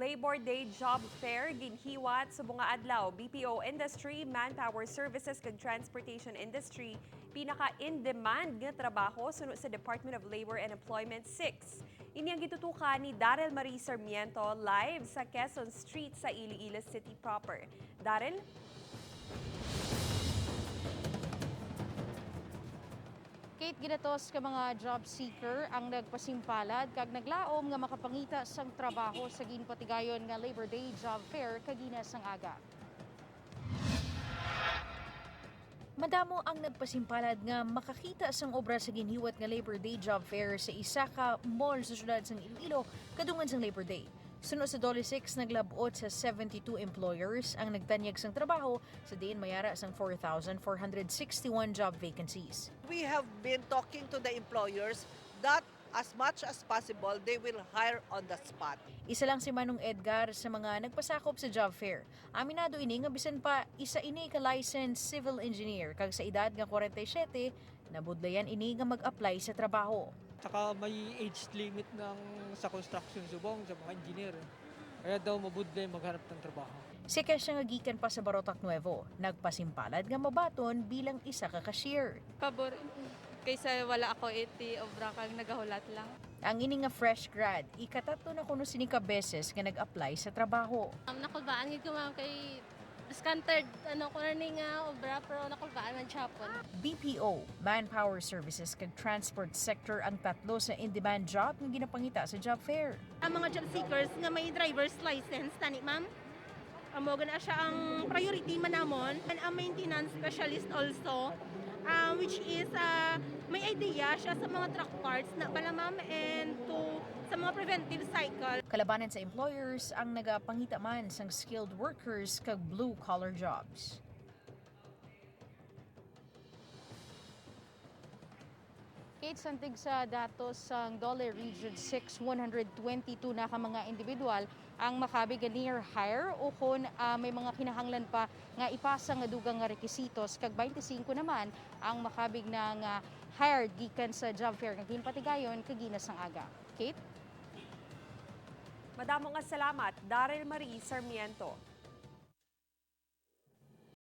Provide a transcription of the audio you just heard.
Labor Day Job Fair ginhiwat sa mga adlaw BPO industry, manpower services kag transportation industry pinaka in-demand nga trabaho suno sa Department of Labor and Employment 6. Ini ang gitutukan ni Daryl Marie Sarmiento live sa Quezon Street sa Ilo-Ilo City proper. Daryl? Kate, ginatos ka mga job seeker ang nagpasimpalad kag naglaom nga makapangita sang trabaho sa ginpatigayon nga Labor Day Job Fair kagina sang aga. Madamo ang nagpasimpalad nga makakita sang obra sa ginhiwat nga Labor Day Job Fair sa isa ka mall sa syudad sang Ilo-Ilo kadungan sang Labor Day. Suno sa Dolly 6, naglabot sa 72 employers ang nagtanyag sang trabaho sa diin mayara sang 4,461 job vacancies. We have been talking to the employers that as much as possible, they will hire on the spot. Isa lang si Manong Edgar sa mga nagpasakop sa job fair. Aminado ini nga bisan pa isa ini ka licensed civil engineer kag sa edad nga 47 nabudlayan ini nga mag-apply sa trabaho. Saka may age limit sa construction Subong sa mga engineer. Kaya daw mabudlay maghanap ng trabaho. Si Kesha nga gikan pa sa Barotac Nuevo, nagpasimpalad nga mabaton bilang isa ka cashier. Pabor, kaysa wala ako iti obra kang nagahulat lang. Ang ini nga fresh grad, ikatatlo na kuno sini ka beses nga nag-apply sa trabaho. Nakulbaan gid ko ma'am kay discounted ko na nga obra pero nakulbaan man chapon. BPO, manpower services kag transport sector ang tatlo sa in-demand job nga ginapangita sa job fair. Ang mga job seekers nga may driver's license tani ma'am. Amo na siya ang priority manamon and ang maintenance specialist also which is may idea siya sa mga truck parts na pala ma'am and sa mga preventive cycle. Kalabanan sa employers ang nagapangita man sang skilled workers kag blue collar jobs. Kate, santig sa datos sang Dole Region 6, 122 na ka mga individual ang makabig near hire o kung may mga kinahanglan pa nga ipasa nga dugang nga rekisitos kag 25 naman ang makabig na nga hired gikan sa job fair nga ginpatigayon kagina sang aga. Kate? Madamo nga salamat, Daryl Marie Sarmiento.